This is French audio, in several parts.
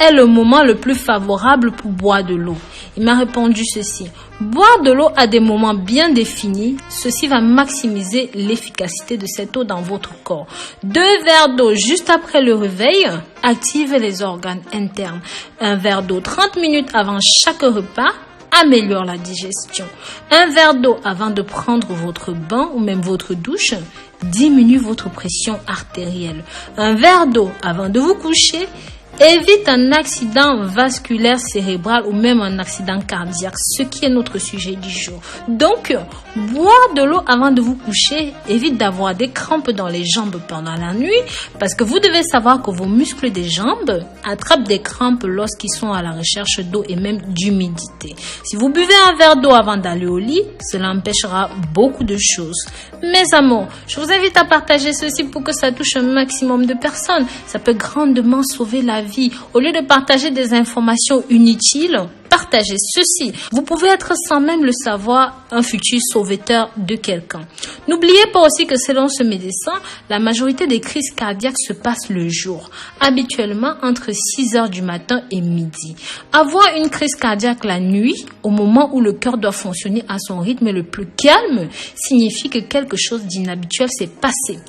est le moment le plus favorable pour boire de l'eau? Il m'a répondu ceci. Boire de l'eau à des moments bien définis, ceci va maximiser l'efficacité de cette eau dans votre corps. 2 verres d'eau juste après le réveil active les organes internes. 1 verre d'eau 30 minutes avant chaque repas améliore la digestion. 1 verre d'eau avant de prendre votre bain ou même votre douche diminue votre pression artérielle. 1 verre d'eau avant de vous coucher évite un accident vasculaire cérébral ou même un accident cardiaque, ce qui est notre sujet du jour. Donc, boire de l'eau avant de vous coucher évite d'avoir des crampes dans les jambes pendant la nuit, parce que vous devez savoir que vos muscles des jambes attrapent des crampes lorsqu'ils sont à la recherche d'eau et même d'humidité. Si vous buvez un verre d'eau avant d'aller au lit, cela empêchera beaucoup de choses. Mes amours, je vous invite à partager ceci pour que ça touche un maximum de personnes. Ça peut grandement sauver la vie. Au lieu de partager des informations inutiles, partagez ceci. Vous pouvez être sans même le savoir un futur sauveteur de quelqu'un. N'oubliez pas aussi que selon ce médecin, la majorité des crises cardiaques se passent le jour, habituellement entre 6 heures du matin et midi. Avoir une crise cardiaque la nuit, au moment où le cœur doit fonctionner à son rythme le plus calme, signifie que quelque chose d'inhabituel s'est passé.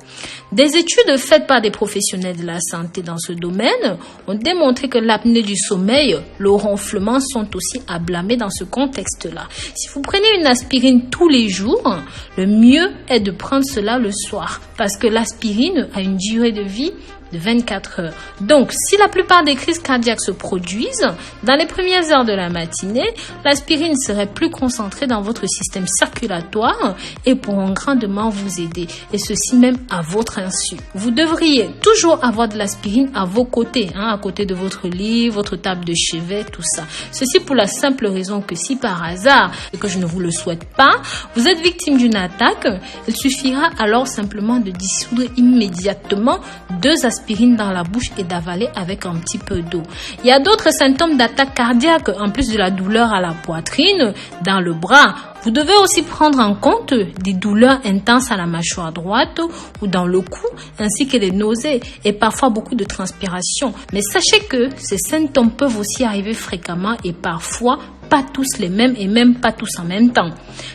Des études faites par des professionnels de la santé dans ce domaine ont démontré que l'apnée du sommeil, le ronflement sont aussi à blâmer dans ce contexte-là. Si vous prenez une aspirine tous les jours, le mieux est de prendre cela le soir parce que l'aspirine a une durée de vie de 24 heures. Donc, si la plupart des crises cardiaques se produisent dans les premières heures de la matinée, l'aspirine serait plus concentrée dans votre système circulatoire et pourront grandement vous aider, et ceci même à votre insu. Vous devriez toujours avoir de l'aspirine à vos côtés, à côté de votre lit, votre table de chevet, tout ça. Ceci pour la simple raison que si par hasard, et que je ne vous le souhaite pas, vous êtes victime d'une attaque, il suffira alors simplement de dissoudre immédiatement 2 aspirines dans la bouche et d'avaler avec un petit peu d'eau. Il y a d'autres symptômes d'attaque cardiaque, en plus de la douleur à la poitrine, dans le bras. Vous devez aussi prendre en compte des douleurs intenses à la mâchoire droite ou dans le cou, ainsi que des nausées et parfois beaucoup de transpiration. Mais sachez que ces symptômes peuvent aussi arriver fréquemment et parfois pas tous les mêmes et même pas tous en même temps.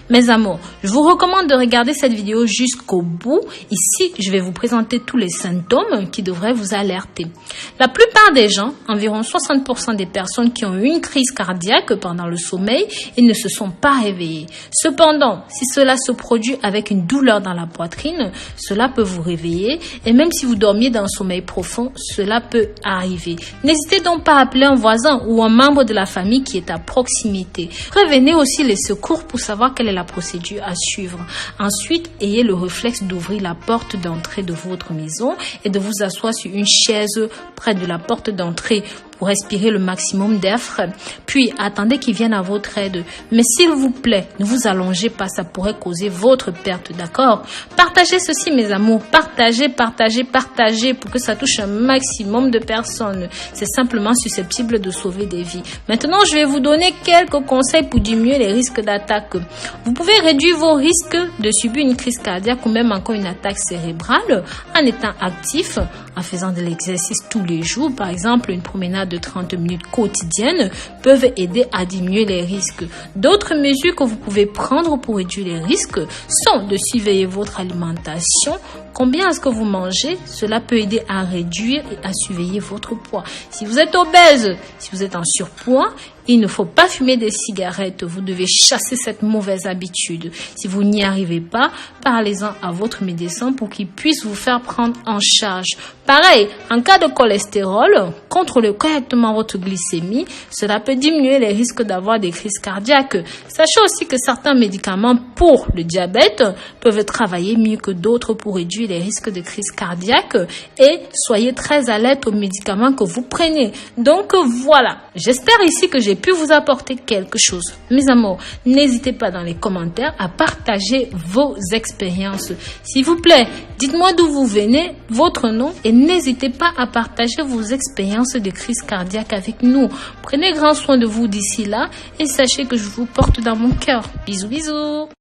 Mes amours, je vous recommande de regarder cette vidéo jusqu'au bout. Ici, je vais vous présenter tous les symptômes qui devraient vous alerter. La plupart des gens, environ 60% des personnes qui ont eu une crise cardiaque pendant le sommeil, ils ne se sont pas réveillés. Cependant, si cela se produit avec une douleur dans la poitrine, cela peut vous réveiller et même si vous dormiez dans un sommeil profond, cela peut arriver. N'hésitez donc pas à appeler un voisin ou un membre de la famille qui est à proximité. Prévenez aussi les secours pour savoir quelle est la procédure à suivre. Ensuite, ayez le réflexe d'ouvrir la porte d'entrée de votre maison et de vous asseoir sur une chaise près de la porte d'entrée pour respirer le maximum d'air frais. Puis, attendez qu'ils viennent à votre aide. Mais s'il vous plaît, ne vous allongez pas, ça pourrait causer votre perte, d'accord? Partagez ceci, mes amours. Partagez pour que ça touche un maximum de personnes. C'est simplement susceptible de sauver des vies. Maintenant, je vais vous donner quelques conseils pour diminuer les risques d'attaque. Vous pouvez réduire vos risques de subir une crise cardiaque ou même encore une attaque cérébrale en étant actif, en faisant de l'exercice tous les jours. Par exemple, une promenade de 30 minutes quotidiennes peuvent aider à diminuer les risques. D'autres mesures que vous pouvez prendre pour réduire les risques sont de surveiller votre alimentation. Combien est-ce que vous mangez? Cela peut aider à réduire et à surveiller votre poids. Si vous êtes obèse, si vous êtes en surpoids, il ne faut pas fumer des cigarettes. Vous devez chasser cette mauvaise habitude. Si vous n'y arrivez pas, parlez-en à votre médecin pour qu'il puisse vous faire prendre en charge. Pareil, en cas de cholestérol, contrôlez correctement votre glycémie. Cela peut diminuer les risques d'avoir des crises cardiaques. Sachez aussi que certains médicaments pour le diabète peuvent travailler mieux que d'autres pour réduire les risques de crise cardiaque. Et soyez très alerte aux médicaments que vous prenez. Donc voilà, j'espère ici que j'ai pu vous apporter quelque chose. Mes amours, n'hésitez pas dans les commentaires à partager vos expériences. S'il vous plaît, dites-moi d'où vous venez, votre nom et n'hésitez pas à partager vos expériences de crise cardiaque avec nous. Prenez grand soin de vous d'ici là et sachez que je vous porte dans mon cœur. Bisous, bisous.